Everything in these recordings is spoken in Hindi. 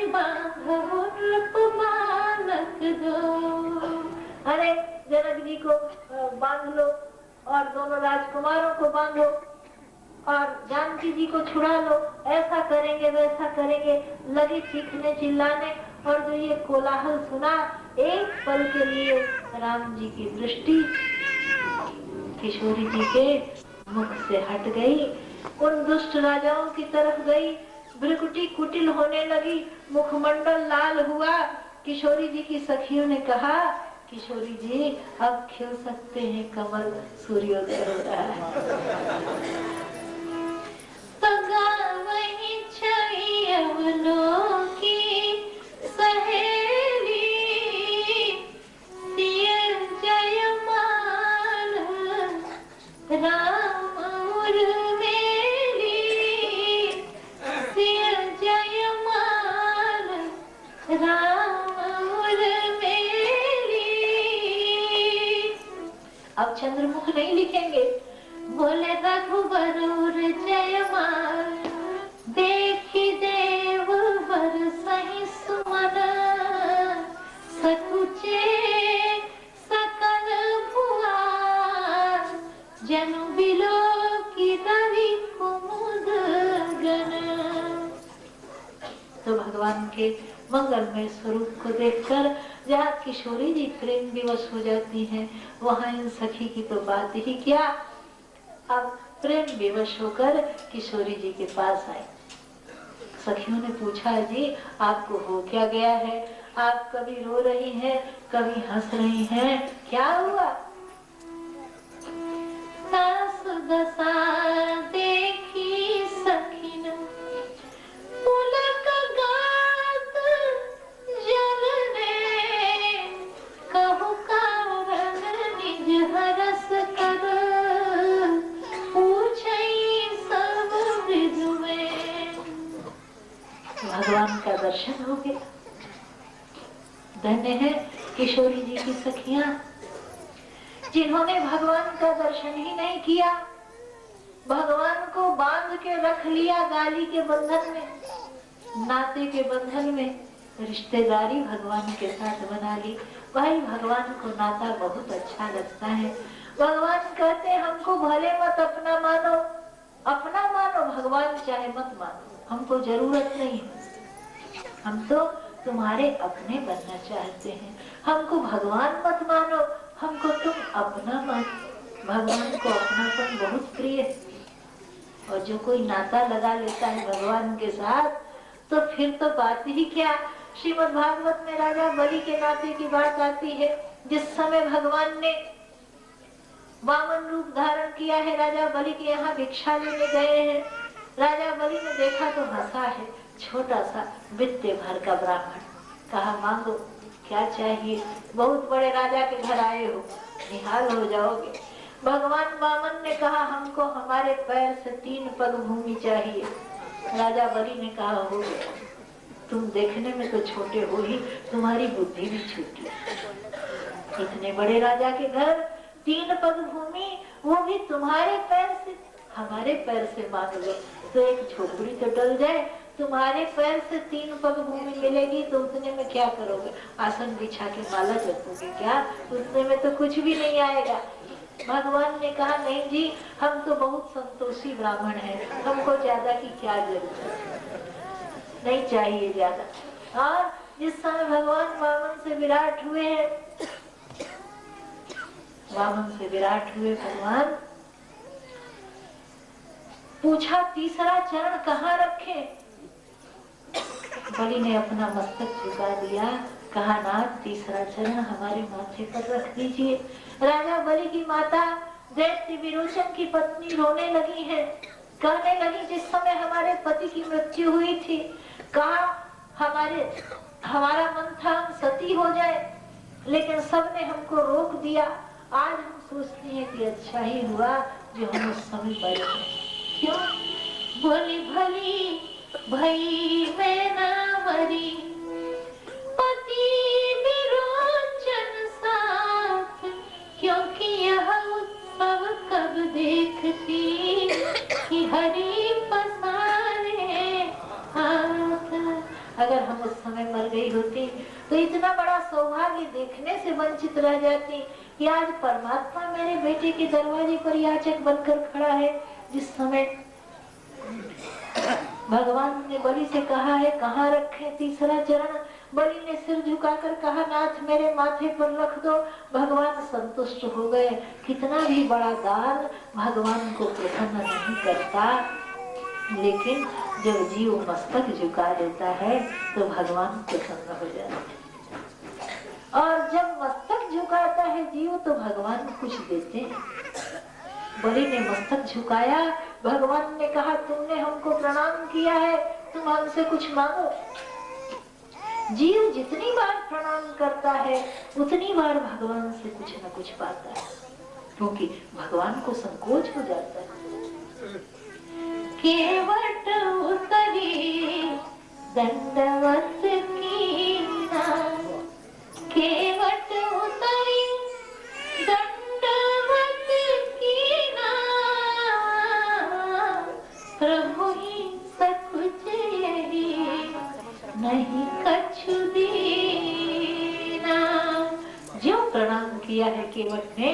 अरे बांधो नृप बालक दो, अरे जनक जी को बांध लो और दोनों राजकुमारों को बांधो और जानकी जी को छुड़ा लो, ऐसा करेंगे वैसा करेंगे। लगे चीखने चिल्लाने और जो ये कोलाहल सुना, एक पल के लिए राम जी की दृष्टि किशोरी जी के मुख से हट गई, उन दुष्ट राजाओं की तरफ गई। भ्रुकुटी कुटिल होने लगी, मुखमंडल लाल हुआ। किशोरी जी की सखियों ने कहा, किशोरी जी अब खिल सकते हैं कमल, सूर्योदय हो रहा है। अब चंद्रमुख नहीं लिखेंगे, बोले रघुबर जयमान, देखी देव बर सही सुमन, सकुचे सकल भुआ, जनु बिलो की रवि कुमुद गण। तो भगवान के मंगलमय स्वरूप को देखकर जहाँ किशोरी जी प्रेम विवश हो जाती हैं, वहाँ इन सखी की तो बात ही क्या। अब प्रेम विवश होकर किशोरी जी के पास आए। सखियों ने पूछा, जी आपको हो क्या गया है? आप कभी रो रही हैं, कभी हंस रही हैं, क्या हुआ? सास दशा देखी सखिन, पुलक गात जलने, कहु कारण निज हरस कर, पूछई सब विधु में। भगवान का दर्शन हो गया। धन्य है किशोरी जी की सखियां, जिन्होंने भगवान का दर्शन ही नहीं किया, भगवान को बांध के रख लिया गाली के बंधन में, नाते के बंधन में, रिश्तेदारी भगवान के साथ बना ली। भाई भगवान को नाता बहुत अच्छा लगता है। भगवान कहते हमको भले मत अपना मानो, अपना मानो, भगवान चाहे मत मानो, हमको जरूरत नहीं है, हम तो तुम्हारे अपने बनना चाहते हैं। हमको भगवान मत मानो, हमको तुम अपना मानो। भगवान को अपनापन बहुत प्रिय है, और जो कोई नाता लगा लेता है भगवान के साथ, तो फिर तो बात ही क्या। श्रीमद् भागवत में राजा बलि के नाते की बात आती है। जिस समय भगवान ने वामन रूप धारण किया है, राजा बलि के यहाँ भिक्षा लेने गए हैं। राजा बलि ने देखा तो हंसा है, छोटा सा वित्ते भर का ब्राह्मण। कहा मांगो क्या चाहिए, बहुत बड़े राजा के घर आए हो, निहाल हो जाओगे। भगवान वामन ने कहा हमको हमारे पैर से 3 पग भूमि चाहिए। राजा बलि ने कहा हो गया, तुम देखने में तो छोटे हो ही, तुम्हारी बुद्धि भी छोटी। इतने बड़े राजा के घर 3 पग भूमि, वो भी तुम्हारे पैर से, हमारे पैर से मांग लो तो एक झोपड़ी तो डल जाए। तुम्हारे पैर से 3 पग भूमि मिलेगी तो उतने में क्या करोगे? आसन बिछा के माला जपोगे क्या? उतने में तो कुछ भी नहीं आएगा। भगवान ने कहा नहीं जी, हम तो बहुत संतोषी ब्राह्मण हैं, हमको ज्यादा की क्या जरूरत, नहीं चाहिए ज्यादा। और जिस समय भगवान वामन से विराट हुए हैं, वामन से विराट हुए भगवान, पूछा तीसरा चरण कहाँ रखे? बलि ने अपना मस्तक झुका दिया, कहा नाथ तीसरा चरण हमारे माथे पर रख दीजिए। राजा बलि की माता दैत्य विरोचन की पत्नी रोने लगी है, कहने लगी जिस समय हमारे पति की मृत्यु हुई थी, कहा हमारा मन था हम सती हो जाए, लेकिन सबने हमको रोक दिया। आज हम सोचते हैं कि अच्छा ही हुआ जो हम उस समय बड़े हैं। क्यों? बोली भली भई मैं ना मरी, पति विरोचन साथ, क्योंकि यह उत्सव कब देखती कि हरि पसारे हाथ। अगर हम उस समय मर गई होती तो इतना बड़ा सौभाग्य देखने से वंचित रह जाती कि आज परमात्मा मेरे बेटे के दरवाजे पर याचक बनकर खड़ा है। जिस समय भगवान ने बलि से कहा है कहाँ रखे तीसरा चरण, बलि ने सिर झुकाकर कहा नाथ मेरे माथे पर रख दो। भगवान संतुष्ट हो गए। कितना भी बड़ा दान भगवान को प्रसन्न नहीं करता, लेकिन जब जीव मस्तक झुका देता है तो भगवान प्रसन्न हो जाते हैं। और जब मस्तक झुकाता है जीव तो भगवान कुछ देते हैं। बलि ने मस्तक झुकाया, भगवान ने कहा तुमने हमको प्रणाम किया है, तुम हमसे कुछ मांगो। जीव जितनी बार प्रणाम करता है उतनी बार भगवान से कुछ न कुछ पाता है, क्योंकि भगवान को संकोच हो जाता है। केवट उतरी दंडवत कीना, केवट उतरी दंडवत कीना, प्रभु ही सकुच यही नहीं कछु दीना। जो प्रणाम किया है केवट ने,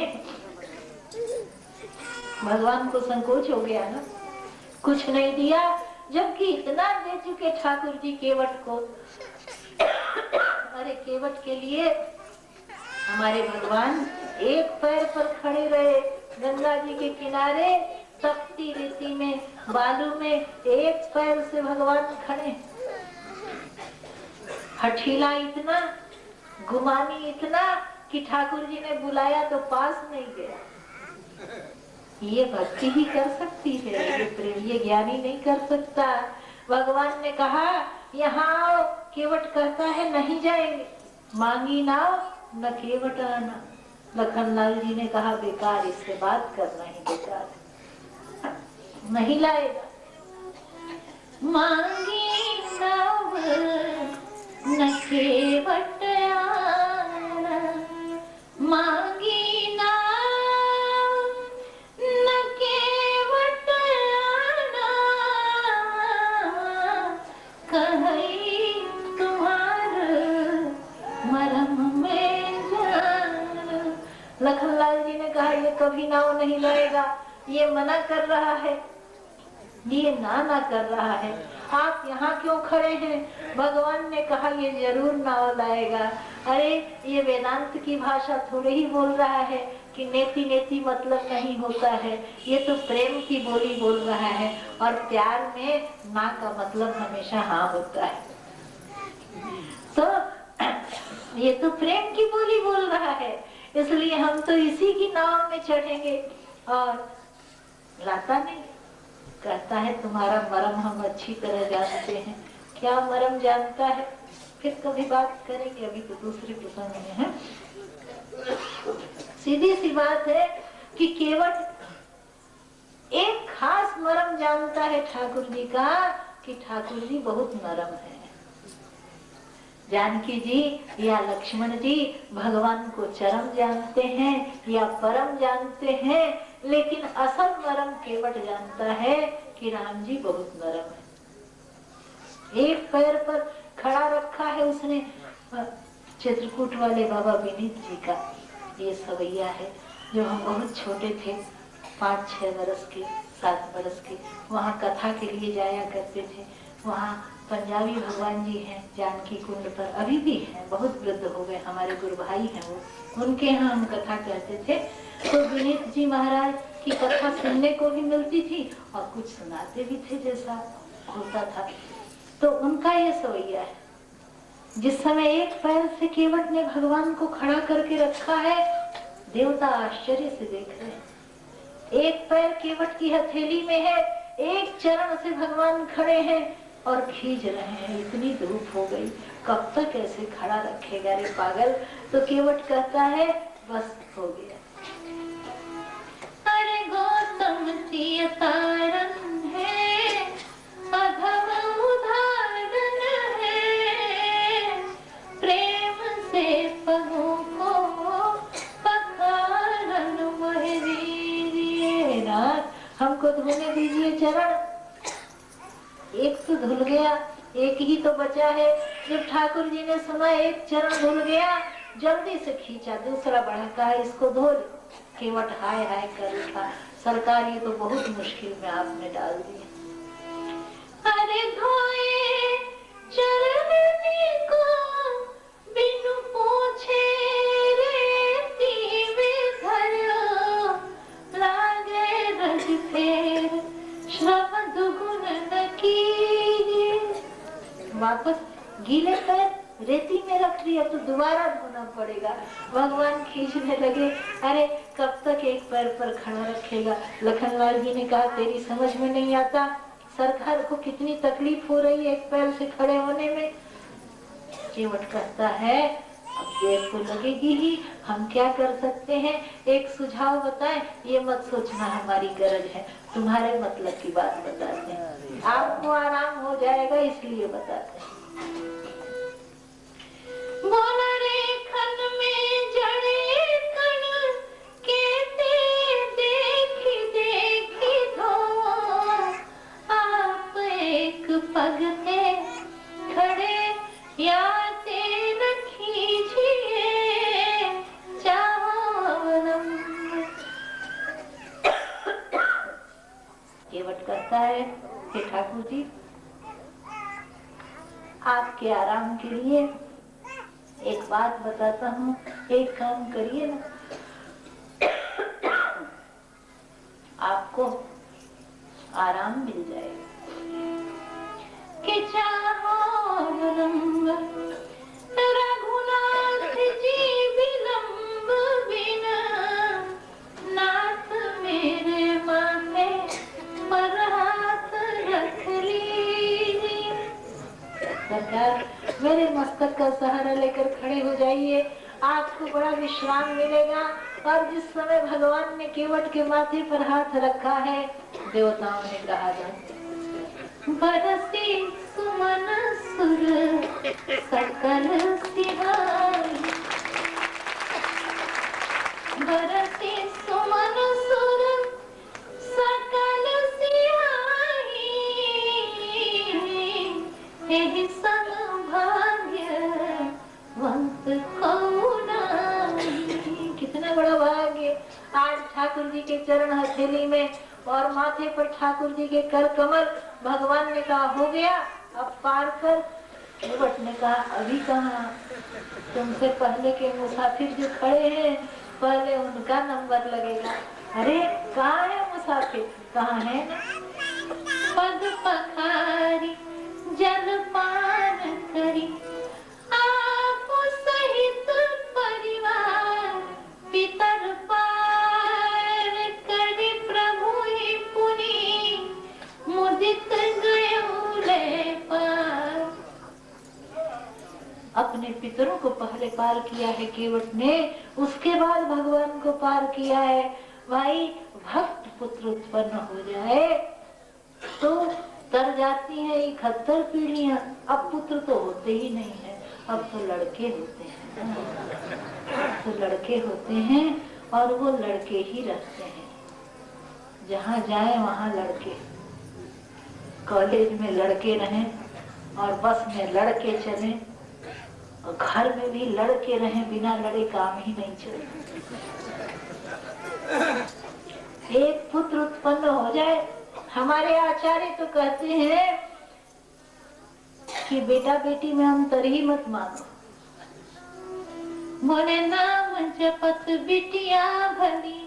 भगवान को संकोच हो गया ना, कुछ नहीं दिया, जबकि इतना दे चुके ठाकुर जी केवट को। अरे केवट के लिए हमारे भगवान एक पैर पर खड़े रहे गंगा जी के किनारे, तपती रेती में बालू में एक पैर से भगवान खड़े। हठीला इतना, गुमानी इतना कि ठाकुर जी ने बुलाया तो पास नहीं गया। ये भक्ति ही कर सकती है, ये प्रेम, ये ज्ञानी नहीं कर सकता। भगवान ने कहा यहाँ आओ, केवट कहता है नहीं जाएंगे, मांगी ना न केवट आना। लखनलाल जी ने कहा बेकार, इससे बात करना ही बेकार, नहीं लाएगा। मांगी नव न केवट आना, मांगी ना न केवट आना, कहीं तुम्हार मरम में जाना। लखनलाल जी ने कहा ये कभी नाव नहीं लाएगा, ये मना कर रहा है, ये ना कर रहा है, आप यहाँ क्यों खड़े हैं? भगवान ने कहा ये जरूर नाव लाएगा। अरे ये वेदांत की भाषा थोड़े ही बोल रहा है कि नेति नेति मतलब नहीं होता है, ये तो प्रेम की बोली बोल रहा है, और प्यार में ना का मतलब हमेशा हाँ होता है। तो ये तो प्रेम की बोली बोल रहा है, इसलिए हम तो इसी की नाव में चढ़ेंगे। और लाता नहीं, कहता है तुम्हारा मरम हम अच्छी तरह जानते हैं। क्या मरम जानता है, फिर कभी बात करेंगे, अभी तो दूसरे प्रसंग में है। सीधी सी बात है कि केवट एक खास मरम जानता है ठाकुर जी का, कि ठाकुर जी बहुत नरम है। जानकी जी या लक्ष्मण जी भगवान को चरम जानते हैं या परम जानते हैं, लेकिन असल मरम केवट जानता है कि राम जी बहुत नरम है। एक पैर पर खड़ा रखा है उसने चित्रकूट वाले बाबा विनीत जी का। ये सवैया है, जो हम बहुत छोटे थे, 5-6 बरस के, 7 बरस के, वहाँ कथा के लिए जाया करते थे। वहाँ पंजाबी भगवान जी हैं जानकी कुंड पर, अभी भी हैं, बहुत वृद्ध हो गए, हमारे गुरु भाई हैं वो, उनके यहाँ हम कथा कहते थे। तो विनीत जी महाराज की कथा सुनने को भी मिलती थी और कुछ सुनाते भी थे जैसा होता था। तो उनका ये सवैया है, जिस समय एक पैर से केवट ने भगवान को खड़ा करके रखा है, देवता आश्चर्य से देख रहे हैं। एक पैर केवट की हथेली में है, एक चरण से भगवान खड़े हैं और खींच रहे हैं। इतनी धूप हो गई, कब तक ऐसे खड़ा रखेगा रे पागल। तो केवट कहता है बस हो गया। अरे गौतम सिय तारण है, अधम उदाहरण है, प्रेम से पगों को पखारन वह दीजिए। नाथ हमको धोने दीजिए चरण। एक तो धुल गया, एक ही तो बचा है। जब ठाकुर जी ने सुना एक चरण धुल गया, जल्दी से खींचा, दूसरा बढ़ा, कहा इसको धो ले। केवट हाय हाय कर उठा, सरकार ये तो बहुत मुश्किल में आपने डाल दिया। अरे धोए चरण को बिनु पूछे रेती में धरो, लागे रज फेर श्रम दुगुन न कीजिए। वापस गीले पैर रेती में रख लिया तो दोबारा धोना पड़ेगा। भगवान खींचने लगे, अरे कब तक एक पैर पर खड़ा रखेगा। लखनलाल जी ने कहा तेरी समझ में नहीं आता, सरकार को कितनी तकलीफ हो रही है एक पैर से खड़े होने में। केवट कहता है अब देर तो लगेगी ही, हम क्या कर सकते हैं, एक सुझाव बताएं। ये मत सोचना हमारी गरज है, तुम्हारे मतलब की बात बताते हैं, आपको आराम हो जाएगा इसलिए बताते हैं। बोला रे खन में जड़े कण कहते देखी देखी धो, आप एक पग पे खड़े या तेन खींचिए चावरम। केवट कहता है हे ठाकुर जी, आपके आराम के लिए एक बात बताता हूँ, एक काम करिए ना, आपको आराम मिल जाएगा। कि चाहो रघुनाथ जी विलंब बिना, नाथ मेरे माथे पर हाथ रख लीजिए। सरकार मेरे मस्तक का सहारा लेकर खड़े हो जाइए, आपको बड़ा विश्राम मिलेगा। और जिस समय भगवान ने केवट के माथे पर हाथ रखा है, देवताओं ने कहा बरसी सुमन सुर सकल सिहाई, बरसी सुमन सुर सकल सिहाई, एहि सन भाग्यवंत कौन नाई। कितना बड़ा भाग्य, आज ठाकुर जी के चरण हथेली में और माथे पर ठाकुर जी के कर कमल। भगवान ने कहा हो गया, अब पार कर। केवट ने कहा अभी कहाँ, तुमसे पहले के मुसाफिर जो खड़े हैं पहले उनका नंबर लगेगा। अरे कहाँ है मुसाफिर, कहाँ है ना। पद पखारी जल पान करी, आप सहित परिवार पितर पार करी, प्रभु ही पुनि मुदित गए पार। अपने पितरों को पहले पार किया है केवट ने, उसके बाद भगवान को पार किया है। भाई भक्त पुत्र उत्पन्न हो जाए तो तर जाती है 71 पीढ़ियां। अब पुत्र तो होते ही नहीं है, अब तो लड़के होते हैं, तो लड़के होते हैं और वो लड़के ही रहते हैं। जहाँ जाए वहाँ लड़के, कॉलेज में लड़के रहें और बस में लड़के चले और घर में भी लड़के रहें, बिना लड़े काम ही नहीं चले। एक पुत्र उत्पन्न हो जाए। हमारे आचार्य तो कहते हैं कि बेटा बेटी में अंतर ही मत मानो। बोले नाम जपत बिटिया भली,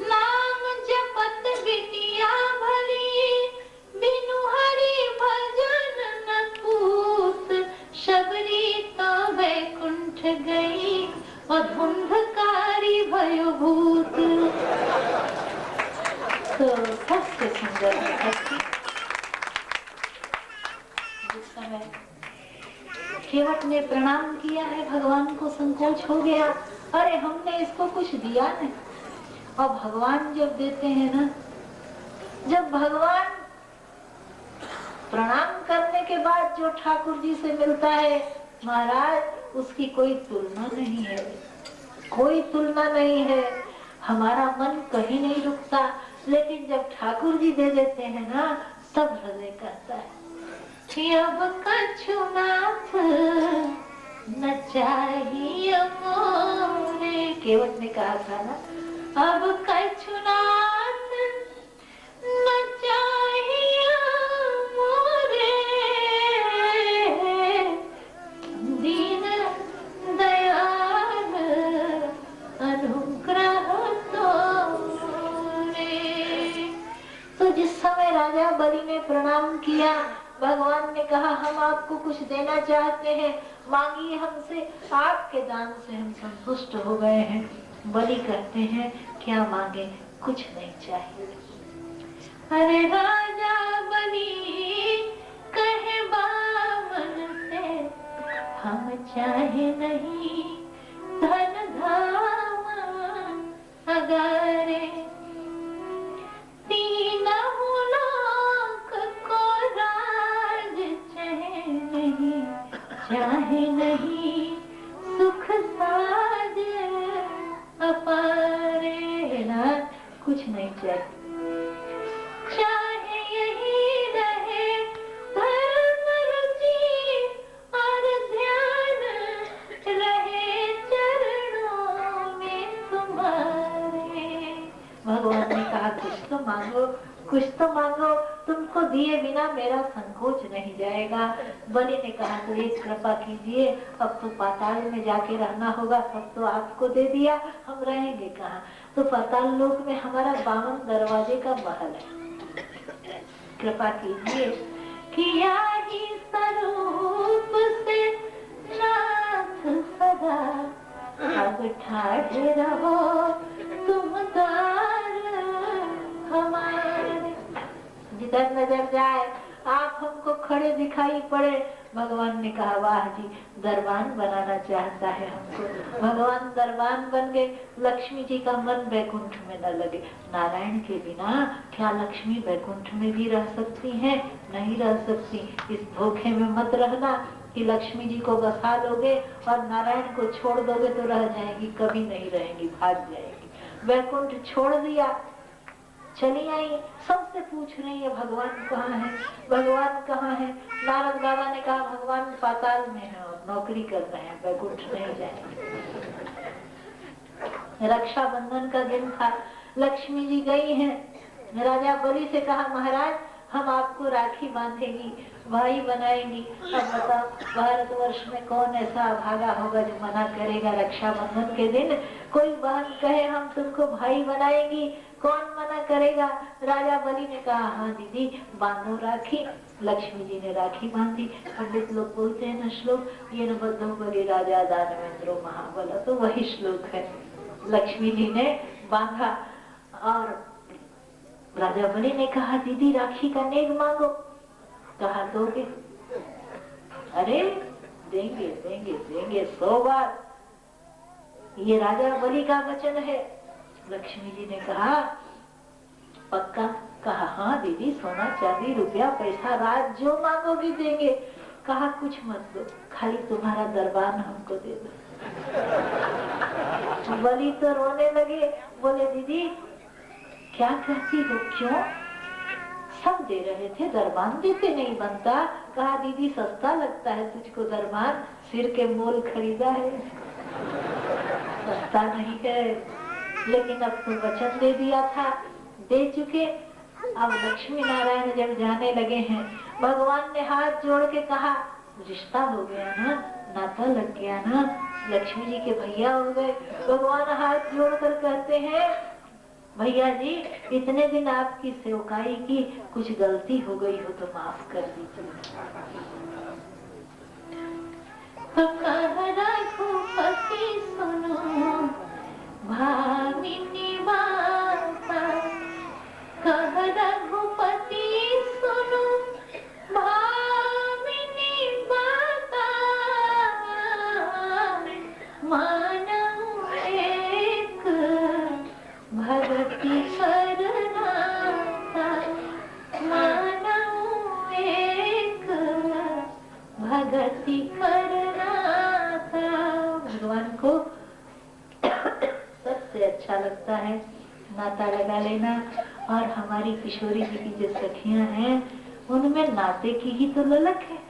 नाम जपत बिटिया भली, बिनु हरि भजन न पूत, शबरी तो वैकुंठ गई और धुंधकारी भयो भूत। तो सबसे सुंदर जिस समय केवट ने प्रणाम किया है, भगवान को संकोच हो गया, अरे हमने इसको कुछ दिया नहीं। और भगवान जब देते हैं ना, जब भगवान प्रणाम करने के बाद जो ठाकुर जी से मिलता है महाराज, उसकी कोई तुलना नहीं है, कोई तुलना नहीं है। हमारा मन कहीं नहीं रुकता, लेकिन जब ठाकुर जी दे देते हैं ना, तब हृदय कहता है अब कछुनाथ न चाहिए मोरे, केवट ने कहा था ना, अब कछुनाथ न चाहिए मोरे, दीन दयाल अनुग्रह तोरे। तो जिस समय राजा बलि ने प्रणाम किया, भगवान ने कहा हम आपको कुछ देना चाहते हैं, मांगिए हमसे, आपके दान से हम संतुष्ट हो गए हैं। बलि कहते हैं क्या मांगे, कुछ नहीं चाहिए। अरे राजा बलि कहे बामन से, हम चाहे नहीं धन धाम अगारे, तीनों लोक को राज नहीं, चाहे नहीं सुख साज अपारे। नाथ कुछ नहीं चाहिए, चाहे यही रहे धर्म रुचि और ध्यान, रहे चरणों में तुम्हारे। भगवान ने कहा कुछ तो मांगो, कुछ तो मांगो, तुमको दिए बिना मेरा संकोच नहीं जाएगा। बलि ने कहा तो एक कृपा कीजिए, अब तो पाताल में जाके रहना होगा, सब तो आपको दे दिया, हम रहेंगे कहाँ। तो पाताल लोक में हमारा 52 दरवाजे का महल है, कृपा कीजिए किया ही स्वरूप से नाथ सदा, अब ठाढ़े रहो तुम द्वार हमारे। जिधर नजर जाए आप हमको खड़े दिखाई पड़े। भगवान ने कहा वाह जी, दरबान बनाना चाहता है हमको। भगवान दरबान बन गए। लक्ष्मी जी का मन वैकुंठ में न लगे। नारायण के बिना क्या लक्ष्मी वैकुंठ में भी रह सकती हैं? नहीं रह सकती। इस धोखे में मत रहना कि लक्ष्मी जी को बसा लोगे और नारायण को छोड़ दोगे तो रह जाएंगी, कभी नहीं रहेंगी, भाग जाएंगी। वैकुंठ छोड़ दिया, चली आई, सबसे पूछ रही है भगवान कहाँ है, भगवान कहाँ है। नारद बाबा ने कहा भगवान पाताल में है और नौकरी कर रहे हैं, वैकुंठ नहीं जाएंगे। रक्षाबंधन का दिन था, लक्ष्मी जी गई हैं। राजा बलि से कहा महाराज हम आपको राखी बांधेगी, भाई बनाएंगी। अब बताओ भारतवर्ष में कौन ऐसा अभागा होगा जो मना करेगा? रक्षाबंधन के दिन कोई बहन कहे हम तुमको भाई बनाएंगी, कौन मना करेगा? राजा बलि ने कहा हाँ दीदी बांधो राखी। लक्ष्मी जी ने राखी बांधी। पंडित लोग बोलते हैं ना श्लोक, ये न बद्धो बलि राजा दानवेंद्रो महाबल, तो वही श्लोक है। लक्ष्मी जी ने बांधा और राजा बलि ने कहा दीदी राखी का नेग मांगो। कहा दोगे? अरे देंगे देंगे देंगे 100 बार, ये राजा बलि का वचन है। लक्ष्मी जी ने कहा पक्का? कहा हाँ दीदी सोना चांदी रुपया पैसा राज जो मांगोगी देंगे। कहा कुछ मत दो, खाली तुम्हारा दरबार हमको दे दो। बलि तो रोने लगे, बोले दीदी क्या कहती हो, क्यों? सब दे रहे थे, दरबान देते नहीं बनता। कहा दीदी सस्ता लगता है तुझको दरबान, सिर के मोल खरीदा है, सस्ता नहीं है। लेकिन अब तो वचन दे दिया था, दे चुके। अब लक्ष्मी नारायण जब जाने लगे हैं, भगवान ने हाथ जोड़ के कहा रिश्ता हो गया ना, नाता लग गया ना, लक्ष्मी जी के भैया हो गए। भगवान हाथ जोड़कर कहते हैं भैया जी इतने दिन आपकी सेवकाई की, कुछ गलती हो गई हो तो माफ कर दीजिए। रघुपति सुनो भामिनी बाता, कह रघुपति सुनो भामिनी बाता, मानव एक भक्ति करना था, मानव एक भक्ति करना था। भगवान को सबसे अच्छा लगता है नाता लगा लेना। और हमारी किशोरी जी की जो सखियां हैं उनमें नाते की ही तो ललक है।